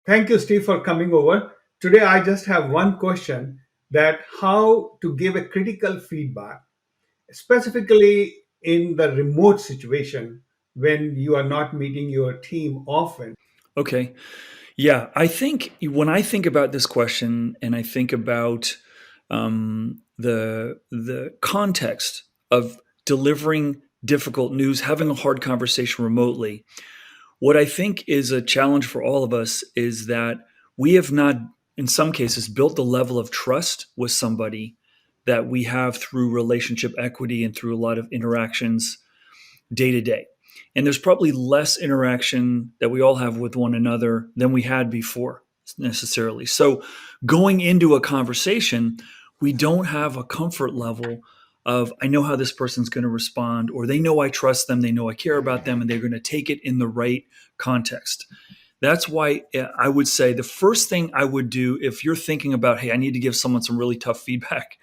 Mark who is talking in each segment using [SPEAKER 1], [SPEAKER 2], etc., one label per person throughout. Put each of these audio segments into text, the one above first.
[SPEAKER 1] Thank you, Steve, for coming over. Today, I just have one question that how to give a critical feedback, specifically in the remote situation when you are not meeting your team often.
[SPEAKER 2] Okay. Yeah, I think when I think about this question and I think about the context of delivering difficult news, having a hard conversation remotely, what I think is a challenge for all of us is that we have not, in some cases, built the level of trust with somebody that we have through relationship equity and through a lot of interactions day to day. And there's probably less interaction that we all have with one another than we had before necessarily. So going into a conversation, we don't have a comfort level of I know how this person's going to respond, or they know I trust them, they know I care about them, and they're going to take it in the right context. That's why I would say the first thing I would do if you're thinking about, hey, I need to give someone some really tough feedback,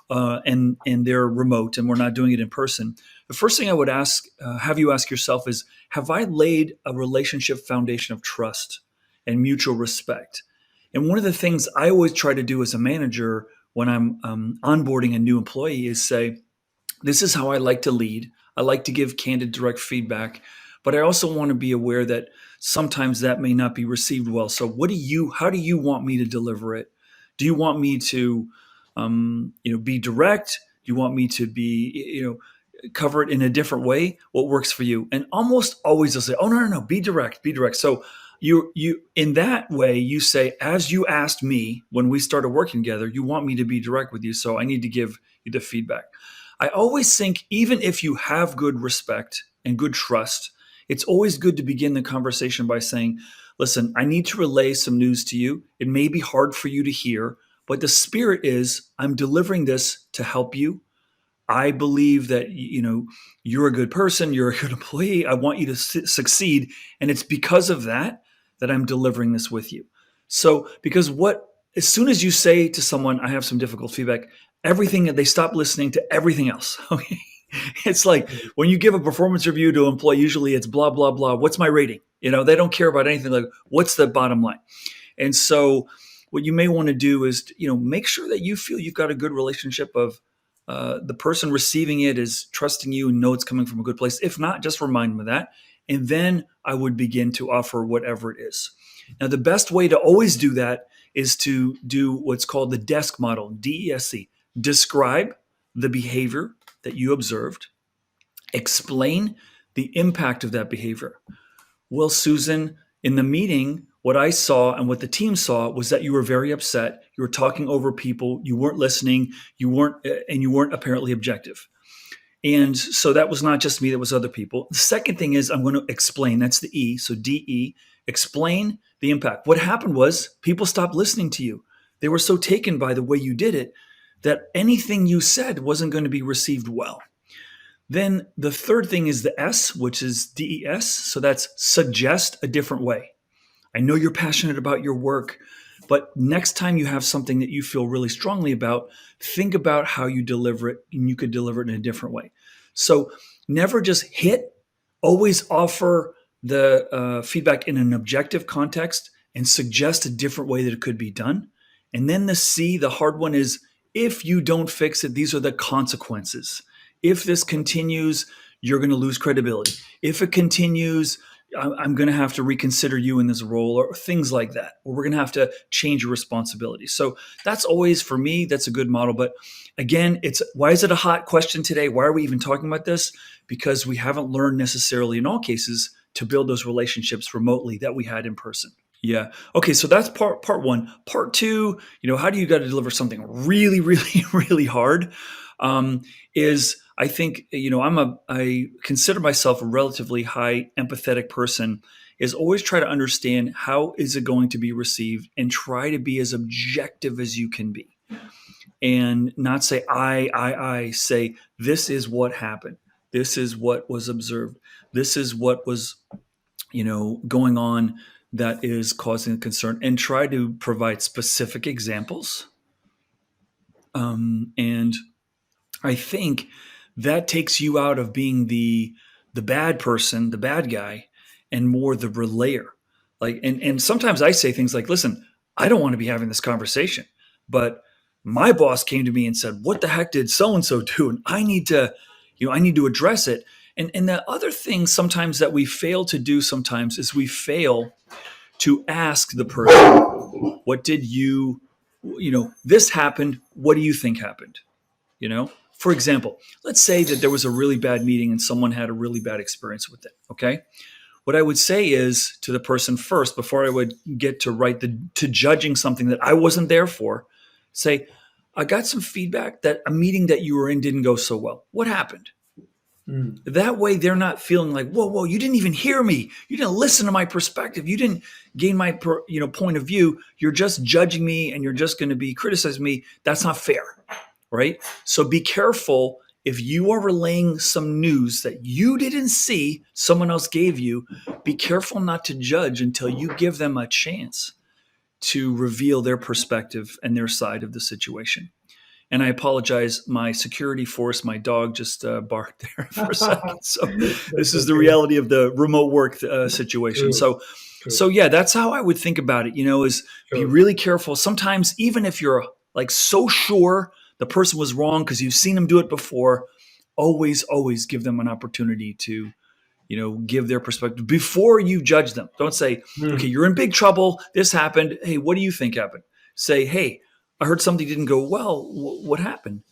[SPEAKER 2] and they're remote and we're not doing it in person, the first thing I would have you ask yourself is, have I laid a relationship foundation of trust and mutual respect? And one of the things I always try to do as a manager when I'm onboarding a new employee is say, this is how I like to lead. I like to give candid, direct feedback, but I also want to be aware that sometimes that may not be received well. So, how do you want me to deliver it? Do you want me to, be direct? Do you want me to be, cover it in a different way? What works for you? And almost always they'll say, "Oh, no, no, no, be direct, be direct." So you in that way you say, as you asked me when we started working together, you want me to be direct with you, so I need to give you the feedback. I always think, even if you have good respect and good trust, it's always good to begin the conversation by saying, listen, I need to relay some news to you. It may be hard for you to hear, but the spirit is I'm delivering this to help you. I believe that you're a good person, you're a good employee. I want you to succeed, and it's because of that that I'm delivering this with you. So, because what as soon as you say to someone, I have some difficult feedback, everything they stop listening to everything else. Okay, it's like when you give a performance review to an employee, usually it's blah blah blah. What's my rating? They don't care about anything like what's the bottom line. And so, what you may want to do is, make sure that you feel you've got a good relationship of the person receiving it is trusting you and know it's coming from a good place. If not, just remind them of that. And then I would begin to offer whatever it is. Now, the best way to always do that is to do what's called the DESC model, DESC. Describe the behavior that you observed, explain the impact of that behavior. Well, Susan, in the meeting, what I saw and what the team saw was that you were very upset. You were talking over people. You weren't listening. You weren't apparently objective. And so that was not just me, that was other people. The second thing is I'm going to explain. That's the E. So DE, explain the impact. What happened was people stopped listening to you. They were so taken by the way you did it that anything you said wasn't going to be received well. Then the third thing is the S, which is DES. So that's suggest a different way. I know you're passionate about your work, but next time you have something that you feel really strongly about, think about how you deliver it, and you could deliver it in a different way. So never just hit, always offer the feedback in an objective context and suggest a different way that it could be done. And then the C, the hard one, is if you don't fix it, these are the consequences. If this continues, you're going to lose credibility. If it continues, I'm going to have to reconsider you in this role, or things like that, or we're going to have to change your responsibility. So that's always, for me, that's a good model. But again, why is it a hot question today? Why are we even talking about this? Because we haven't learned necessarily in all cases to build those relationships remotely that we had in person. Yeah. Okay. So that's part one. Part two, how do you got to deliver something really, really, really hard? Is I think I consider myself a relatively high empathetic person. Is always try to understand how is it going to be received and try to be as objective as you can be, and not say I. Say this is what happened. This is what was observed. This is what was going on that is causing concern, and try to provide specific examples. And I think that takes you out of being the bad person, the bad guy, and more the relayer. Like, and sometimes I say things like, listen, I don't want to be having this conversation, but my boss came to me and said, what the heck did so and so do? And I need to, I need to address it. And the other thing sometimes that we fail to do sometimes is we fail to ask the person, what did this happened. What do you think happened? For example, let's say that there was a really bad meeting and someone had a really bad experience with it. Okay. What I would say is to the person first, before I would get to to judging something that I wasn't there for, say, I got some feedback that a meeting that you were in didn't go so well. What happened?
[SPEAKER 1] Mm.
[SPEAKER 2] That way they're not feeling like, whoa, you didn't even hear me. You didn't listen to my perspective. You didn't gain my point of view. You're just judging me and you're just going to be criticizing me. That's not fair, right? So be careful if you are relaying some news that you didn't see, someone else gave you. Be careful not to judge until you give them a chance to reveal their perspective and their side of the situation. And I apologize. My security force, my dog just barked there for a second. So this
[SPEAKER 1] That's
[SPEAKER 2] is the
[SPEAKER 1] okay.
[SPEAKER 2] reality of the remote work situation.
[SPEAKER 1] True,
[SPEAKER 2] So
[SPEAKER 1] true,
[SPEAKER 2] yeah, that's how I would think about it. Is be
[SPEAKER 1] true.
[SPEAKER 2] really careful. Sometimes even if you're like so sure the person was wrong because you've seen them do it before, always give them an opportunity to give their perspective before you judge them. Don't say, okay,
[SPEAKER 1] Mm.
[SPEAKER 2] you're in big trouble. This happened. Hey, what do you think happened? Say, hey, I heard something didn't go well. What happened?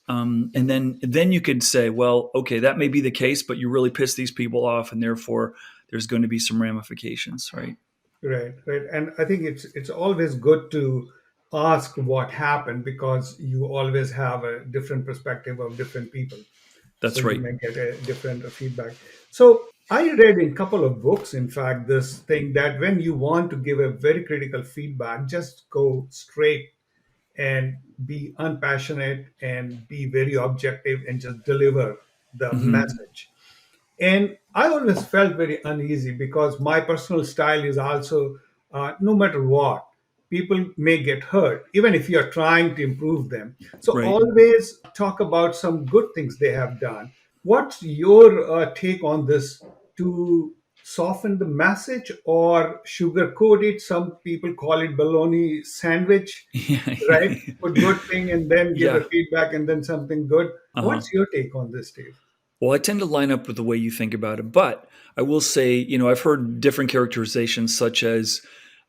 [SPEAKER 2] And then you could say, well, okay, that may be the case, but you really pissed these people off, and therefore there's going to be some ramifications, right?
[SPEAKER 1] Right, right. And I think it's always good to ask what happened because you always have a different perspective of different people. So
[SPEAKER 2] That's
[SPEAKER 1] you
[SPEAKER 2] right.
[SPEAKER 1] may get a different feedback. So I read in a couple of books, in fact, this thing that when you want to give a very critical feedback, just go straight and be unpassionate and be very objective and just deliver the
[SPEAKER 2] Hmm.
[SPEAKER 1] message. And I always felt very uneasy because my personal style is also no matter what, people may get hurt, even if you're trying to improve them. So
[SPEAKER 2] Right.
[SPEAKER 1] always talk about some good things they have done. What's your take on this to soften the message or sugarcoat it? Some people call it bologna sandwich,
[SPEAKER 2] Yeah.
[SPEAKER 1] right? Put good thing and then give a
[SPEAKER 2] Yeah.
[SPEAKER 1] feedback and then something good.
[SPEAKER 2] Uh-huh.
[SPEAKER 1] What's your take on this, Steve?
[SPEAKER 2] Well, I tend to line up with the way you think about it, but I will say, I've heard different characterizations, such as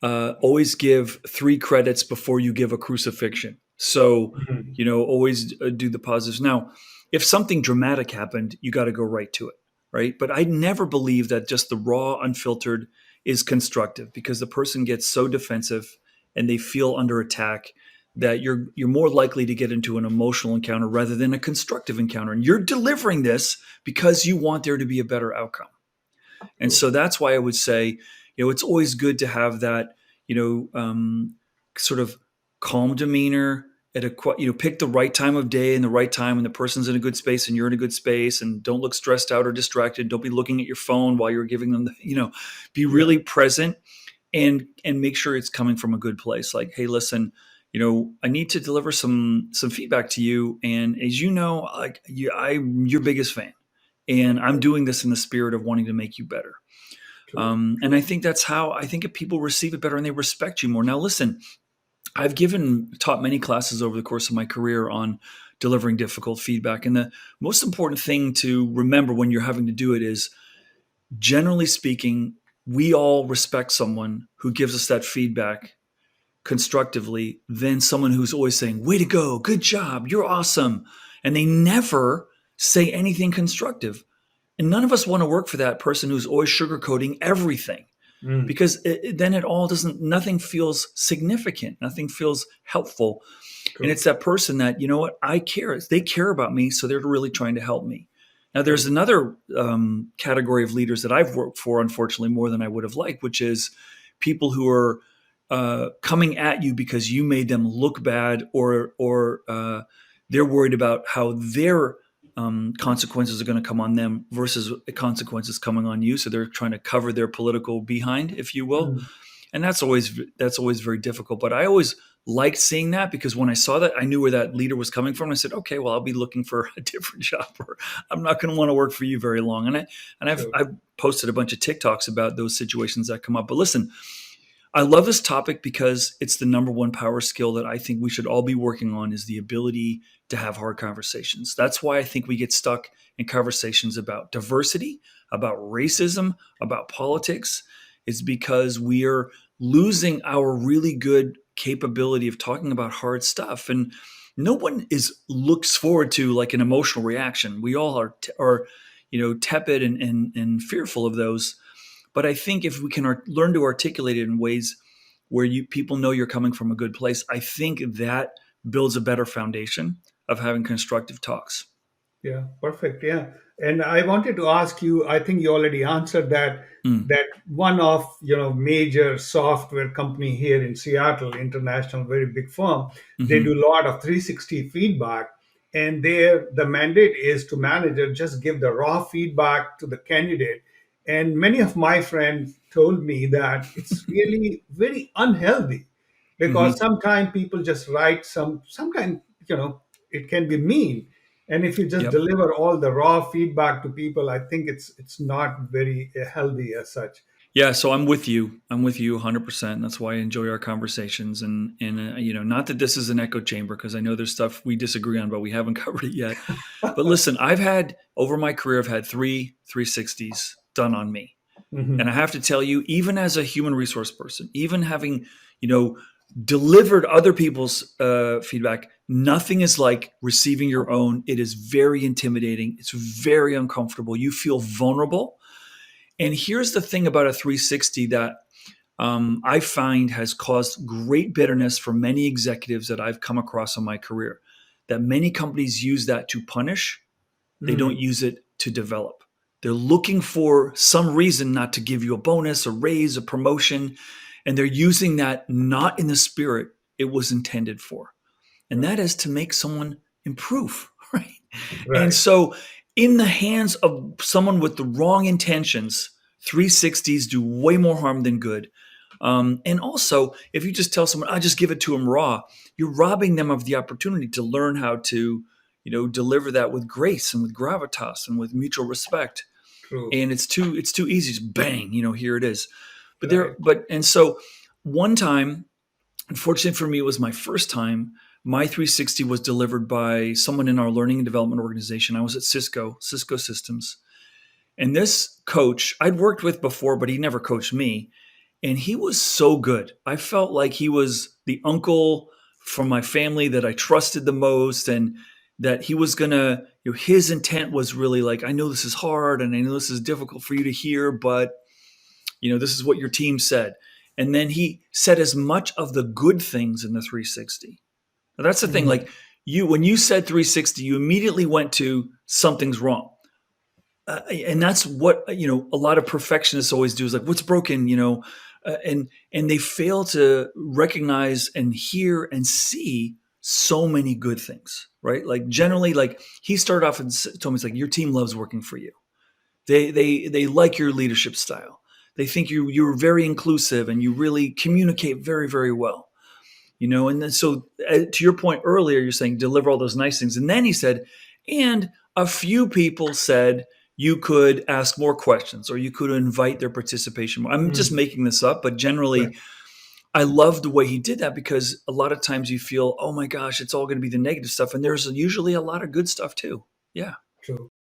[SPEAKER 2] always give 3 credits before you give a crucifixion. So,
[SPEAKER 1] Mhm.
[SPEAKER 2] always do the positives. Now, if something dramatic happened, you got to go right to it, right? But I never believe that just the raw, unfiltered is constructive because the person gets so defensive and they feel under attack that you're more likely to get into an emotional encounter rather than a constructive encounter. And you're delivering this because you want there to be a better outcome. And
[SPEAKER 1] True.
[SPEAKER 2] so that's why I would say, it's always good to have that, you sort of calm demeanor at pick the right time of day and the right time and the person's in a good space and you're in a good space and don't look stressed out or distracted. Don't be looking at your phone while you're giving them be
[SPEAKER 1] Yeah.
[SPEAKER 2] really present and make sure it's coming from a good place. Like, hey, listen, I need to deliver some feedback to you, and as you know, like I'm your biggest fan, and I'm doing this in the spirit of wanting to make you better.
[SPEAKER 1] True.
[SPEAKER 2] And
[SPEAKER 1] True.
[SPEAKER 2] I think that's how I think if people receive it better and they respect you more. Now, listen, I've taught many classes over the course of my career on delivering difficult feedback, and the most important thing to remember when you're having to do it is, generally speaking, we all respect someone who gives us that feedback constructively than someone who's always saying, way to go, good job, you're awesome. And they never say anything constructive. And none of us want to work for that person who's always sugarcoating everything
[SPEAKER 1] Mm.
[SPEAKER 2] because then it all doesn't, nothing feels significant, nothing feels helpful. And
[SPEAKER 1] True.
[SPEAKER 2] it's that person that, you know what, I care. They care about me, so they're really trying to help me. Now, there's
[SPEAKER 1] True.
[SPEAKER 2] another category of leaders that I've worked for, unfortunately, more than I would have liked, which is people who are coming at you because you made them look bad, or they're worried about how their consequences are going to come on them versus consequences coming on you. So they're trying to cover their political behind, if you will,
[SPEAKER 1] Mm.
[SPEAKER 2] and that's always very difficult. But I always liked seeing that because when I saw that, I knew where that leader was coming from. I said, okay, well, I'll be looking for a different job, or I'm not going to want to work for you very long. And
[SPEAKER 1] True.
[SPEAKER 2] posted a bunch of TikToks about those situations that come up. But listen, I love this topic because it's the number one power skill that I think we should all be working on is the ability to have hard conversations. That's why I think we get stuck in conversations about diversity, about racism, about politics. Is because we are losing our really good capability of talking about hard stuff. And no one is looks forward to like an emotional reaction. We all are tepid and fearful of those. But I think if we can learn to articulate it in ways where people know you're coming from a good place, I think that builds a better foundation of having constructive talks.
[SPEAKER 1] Yeah, perfect. Yeah. And I wanted to ask you, I think you already answered that,
[SPEAKER 2] Mm.
[SPEAKER 1] that one of, major software company here in Seattle, international, very big firm, they
[SPEAKER 2] Hmm.
[SPEAKER 1] do a lot of 360 feedback. And there the mandate is to manager just give the raw feedback to the candidate. And many of my friends told me that it's really very unhealthy because
[SPEAKER 2] Hmm.
[SPEAKER 1] sometimes people just write sometimes, it can be mean, and if you just
[SPEAKER 2] Yep.
[SPEAKER 1] deliver all the raw feedback to people, I think it's not very healthy as such.
[SPEAKER 2] Yeah, so I'm with you. I'm with you 100%. That's why I enjoy our conversations. And not that this is an echo chamber because I know there's stuff we disagree on, but we haven't covered it yet. But listen, I've had over my career, I've had three 360s done on me. And
[SPEAKER 1] Hmm.
[SPEAKER 2] I have to tell you, even as a human resource person, even having, you know, delivered other people's feedback, nothing is like receiving your own. It is very intimidating. It's very uncomfortable. You feel vulnerable. And here's the thing about a 360 that I find has caused great bitterness for many executives that I've come across in my career. That many companies use that to punish, they don't
[SPEAKER 1] Hmm.
[SPEAKER 2] use it to develop. They're looking for some reason not to give you a bonus, a raise, a promotion, and they're using that not in the spirit it was intended for. And
[SPEAKER 1] Right.
[SPEAKER 2] that is to make someone improve, right? And
[SPEAKER 1] Right.
[SPEAKER 2] so, in the hands of someone with the wrong intentions, 360s do way more harm than good. And also, if you just tell someone, "I just give it to them raw," you're robbing them of the opportunity to learn how to, deliver that with grace and with gravitas and with mutual respect.
[SPEAKER 1] True.
[SPEAKER 2] And it's too easy. Just bang, here it is. But
[SPEAKER 1] Right.
[SPEAKER 2] one time, unfortunately for me, it was my first time. My 360 was delivered by someone in our learning and development organization. I was at Cisco Systems. And this coach I'd worked with before, but he never coached me. And he was so good. I felt like he was the uncle from my family that I trusted the most, and that he was gonna, his intent was really like, I know this is hard and I know this is difficult for you to hear, but this is what your team said. And then he said as much of the good things in the 360. Now, that's the thing.
[SPEAKER 1] Hmm.
[SPEAKER 2] Like when you said 360, you immediately went to something's wrong. And that's what a lot of perfectionists always do is like, what's broken, and they fail to recognize and hear and see so many good things, right? Like
[SPEAKER 1] Right.
[SPEAKER 2] generally, like he started off and told me, it's like, your team loves working for you. They like your leadership style. They think you're very inclusive and you really communicate very, very well. And then so to your point earlier, you're saying deliver all those nice things. And then he said, and a few people said you could ask more questions or you could invite their participation more. I'm just
[SPEAKER 1] Hmm.
[SPEAKER 2] making this up, but
[SPEAKER 1] Right.
[SPEAKER 2] generally I love the way he did that because a lot of times you feel, oh my gosh, it's all going to be the negative stuff. And there's usually a lot of good stuff too. Yeah.
[SPEAKER 1] True.